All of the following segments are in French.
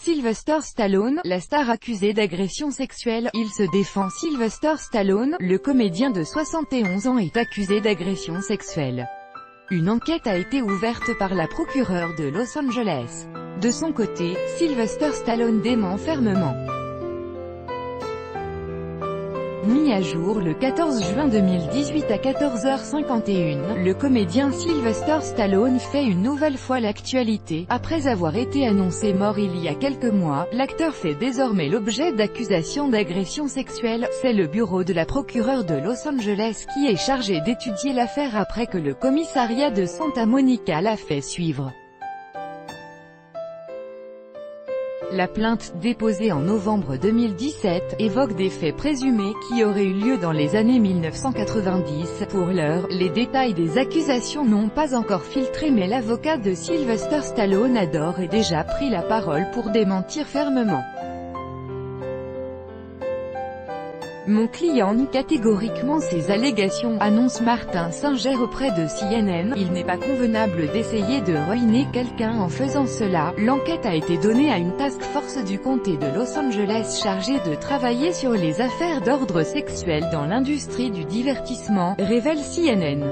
Sylvester Stallone, la star accusée d'agression sexuelle, il se défend. Sylvester Stallone, le comédien de 71 ans est accusé d'agression sexuelle. Une enquête a été ouverte par la procureure de Los Angeles. De son côté, Sylvester Stallone dément fermement. Mis à jour le 14 juin 2018 à 14h51, le comédien Sylvester Stallone fait une nouvelle fois l'actualité. Après avoir été annoncé mort il y a quelques mois, l'acteur fait désormais l'objet d'accusations d'agression sexuelle. C'est le bureau de la procureure de Los Angeles qui est chargé d'étudier l'affaire après que le commissariat de Santa Monica l'a fait suivre. La plainte, déposée en novembre 2017, évoque des faits présumés qui auraient eu lieu dans les années 1990. Pour l'heure, les détails des accusations n'ont pas encore filtré, mais l'avocat de Sylvester Stallone a d'ores et déjà pris la parole pour démentir fermement. Mon client nie catégoriquement ces allégations, annonce Martin Singer auprès de CNN. Il n'est pas convenable d'essayer de ruiner quelqu'un en faisant cela. L'enquête a été donnée à une task force du comté de Los Angeles chargée de travailler sur les affaires d'ordre sexuel dans l'industrie du divertissement, révèle CNN.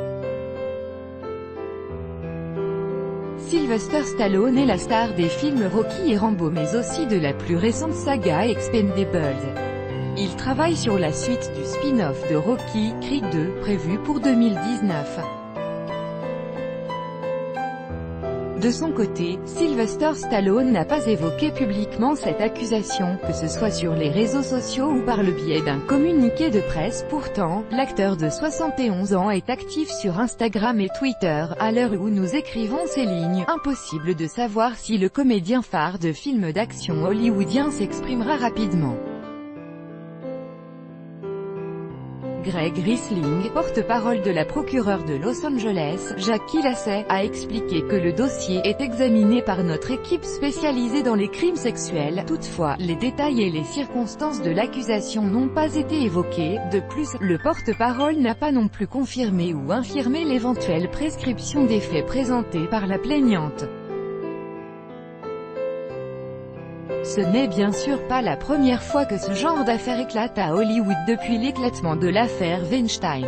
Sylvester Stallone est la star des films Rocky et Rambo, mais aussi de la plus récente saga Expendables. Il travaille sur la suite du spin-off de Rocky, Creed 2, prévu pour 2019. De son côté, Sylvester Stallone n'a pas évoqué publiquement cette accusation, que ce soit sur les réseaux sociaux ou par le biais d'un communiqué de presse. Pourtant, l'acteur de 71 ans est actif sur Instagram et Twitter. À l'heure où nous écrivons ces lignes, impossible de savoir si le comédien phare de films d'action hollywoodien s'exprimera rapidement. Greg Risling, porte-parole de la procureure de Los Angeles, Jackie Lacey, a expliqué que le dossier est examiné par notre équipe spécialisée dans les crimes sexuels. Toutefois, les détails et les circonstances de l'accusation n'ont pas été évoqués. De plus, le porte-parole n'a pas non plus confirmé ou infirmé l'éventuelle prescription des faits présentés par la plaignante. Ce n'est bien sûr pas la première fois que ce genre d'affaire éclate à Hollywood depuis l'éclatement de l'affaire Weinstein.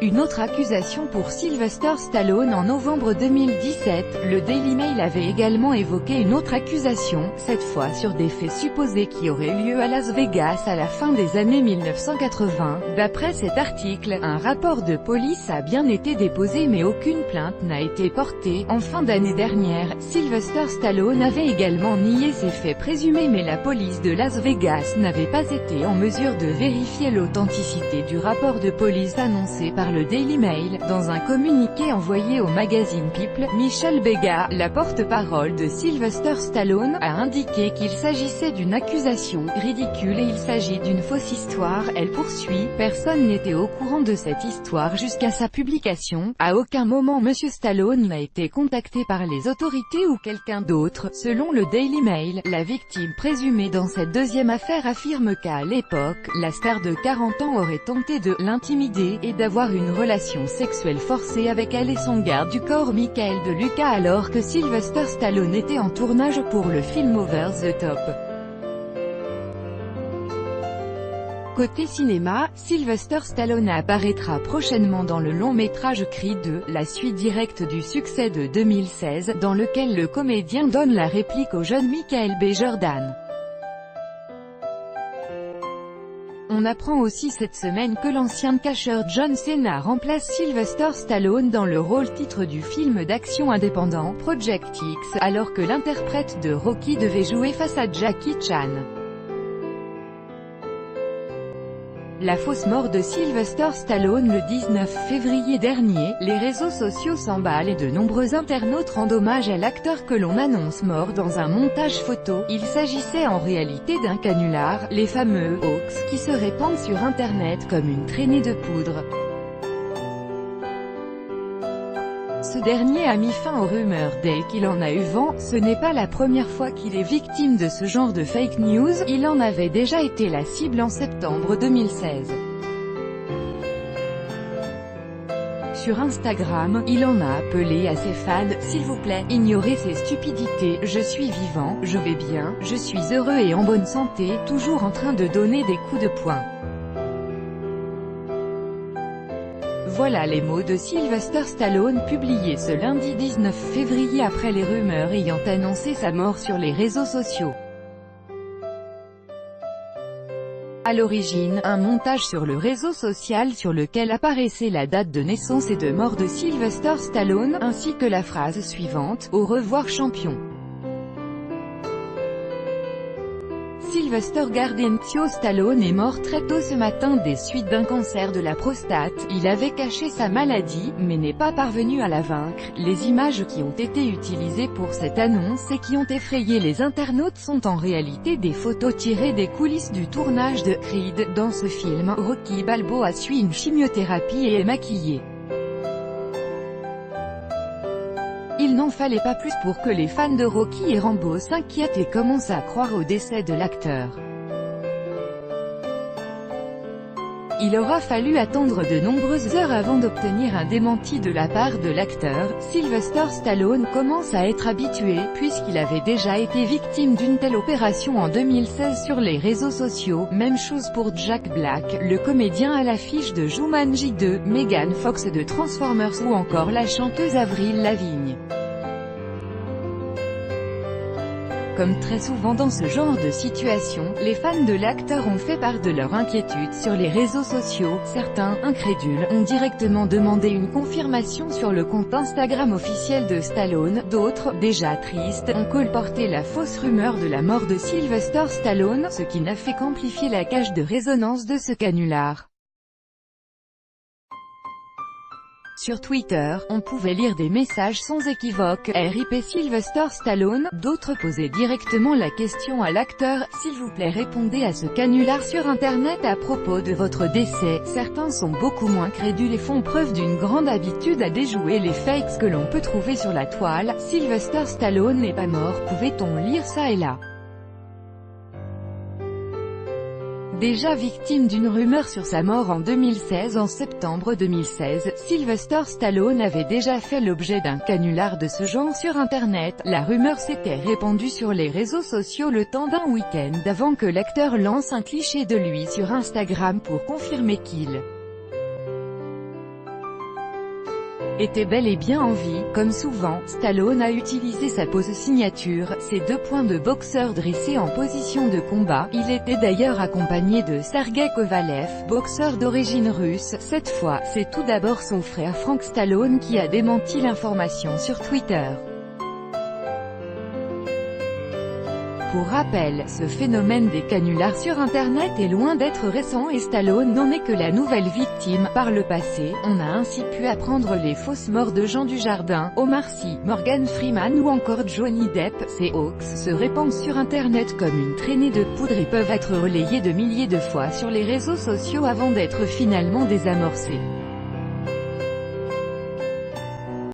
Une autre accusation pour Sylvester Stallone en novembre 2017, le Daily Mail avait également évoqué une autre accusation, cette fois sur des faits supposés qui auraient lieu à Las Vegas à la fin des années 1980. D'après cet article, un rapport de police a bien été déposé mais aucune plainte n'a été portée. En fin d'année dernière, Sylvester Stallone avait également nié ces faits présumés, mais la police de Las Vegas n'avait pas été en mesure de vérifier l'authenticité du rapport de police annoncé par le Daily Mail. Dans un communiqué envoyé au magazine People, Michelle Bega, la porte-parole de Sylvester Stallone, a indiqué qu'il s'agissait d'une accusation ridicule et il s'agit d'une fausse histoire. Elle poursuit: personne n'était au courant de cette histoire jusqu'à sa publication. À aucun moment Monsieur Stallone n'a été contacté par les autorités ou quelqu'un d'autre. Selon le Daily Mail, la victime présumée dans cette deuxième affaire affirme qu'à l'époque, la star de 40 ans aurait tenté de l'intimider et d'avoir une relation sexuelle forcée avec elle et son garde du corps Michael De Luca alors que Sylvester Stallone était en tournage pour le film Over the Top. Côté cinéma, Sylvester Stallone apparaîtra prochainement dans le long-métrage Creed 2, la suite directe du succès de 2016, dans lequel le comédien donne la réplique au jeune Michael B. Jordan. On apprend aussi cette semaine que l'ancien catcheur John Cena remplace Sylvester Stallone dans le rôle titre du film d'action indépendant Project X, alors que l'interprète de Rocky devait jouer face à Jackie Chan. La fausse mort de Sylvester Stallone le 19 février dernier, les réseaux sociaux s'emballent et de nombreux internautes rendent hommage à l'acteur que l'on annonce mort dans un montage photo. Il s'agissait en réalité d'un canular, les fameux « hoax » qui se répandent sur internet comme une traînée de poudre. Ce dernier a mis fin aux rumeurs dès qu'il en a eu vent. Ce n'est pas la première fois qu'il est victime de ce genre de fake news, il en avait déjà été la cible en septembre 2016. Sur Instagram, il en a appelé à ses fans, s'il vous plaît, ignorez ces stupidités, je suis vivant, je vais bien, je suis heureux et en bonne santé, toujours en train de donner des coups de poing. Voilà les mots de Sylvester Stallone publiés ce lundi 19 février après les rumeurs ayant annoncé sa mort sur les réseaux sociaux. À l'origine, un montage sur le réseau social sur lequel apparaissait la date de naissance et de mort de Sylvester Stallone, ainsi que la phrase suivante, « Au revoir champion ». Sylvester Gardencio Stallone est mort très tôt ce matin des suites d'un cancer de la prostate. Il avait caché sa maladie, mais n'est pas parvenu à la vaincre. Les images qui ont été utilisées pour cette annonce et qui ont effrayé les internautes sont en réalité des photos tirées des coulisses du tournage de Creed. Dans ce film, Rocky Balboa suit une chimiothérapie et est maquillé. Il n'en fallait pas plus pour que les fans de Rocky et Rambo s'inquiètent et commencent à croire au décès de l'acteur. Il aura fallu attendre de nombreuses heures avant d'obtenir un démenti de la part de l'acteur. Sylvester Stallone commence à être habitué, puisqu'il avait déjà été victime d'une telle opération en 2016 sur les réseaux sociaux. Même chose pour Jack Black, le comédien à l'affiche de Jumanji 2, Megan Fox de Transformers ou encore la chanteuse Avril Lavigne. Comme très souvent dans ce genre de situation, les fans de l'acteur ont fait part de leur inquiétude sur les réseaux sociaux. Certains, incrédules, ont directement demandé une confirmation sur le compte Instagram officiel de Stallone. D'autres, déjà tristes, ont colporté la fausse rumeur de la mort de Sylvester Stallone, ce qui n'a fait qu'amplifier la cage de résonance de ce canular. Sur Twitter, on pouvait lire des messages sans équivoque, RIP Sylvester Stallone. D'autres posaient directement la question à l'acteur, s'il vous plaît répondez à ce canular sur internet à propos de votre décès. Certains sont beaucoup moins crédules et font preuve d'une grande habitude à déjouer les fakes que l'on peut trouver sur la toile. Sylvester Stallone n'est pas mort, pouvait-on lire ça et là. Déjà victime d'une rumeur sur sa mort en 2016. En septembre 2016, Sylvester Stallone avait déjà fait l'objet d'un canular de ce genre sur internet. La rumeur s'était répandue sur les réseaux sociaux le temps d'un week-end avant que l'acteur lance un cliché de lui sur Instagram pour confirmer qu'il était bel et bien en vie. Comme souvent, Stallone a utilisé sa pose signature, ses 2 poings de boxeur dressés en position de combat. Il était d'ailleurs accompagné de Sergei Kovalev, boxeur d'origine russe. Cette fois, c'est tout d'abord son frère Frank Stallone qui a démenti l'information sur Twitter. Pour rappel, ce phénomène des canulars sur internet est loin d'être récent et Stallone n'en est que la nouvelle victime. Par le passé, on a ainsi pu apprendre les fausses morts de Jean Dujardin, Omar Sy, Morgan Freeman ou encore Johnny Depp. Ces hoax se répandent sur internet comme une traînée de poudre et peuvent être relayés de milliers de fois sur les réseaux sociaux avant d'être finalement désamorcés.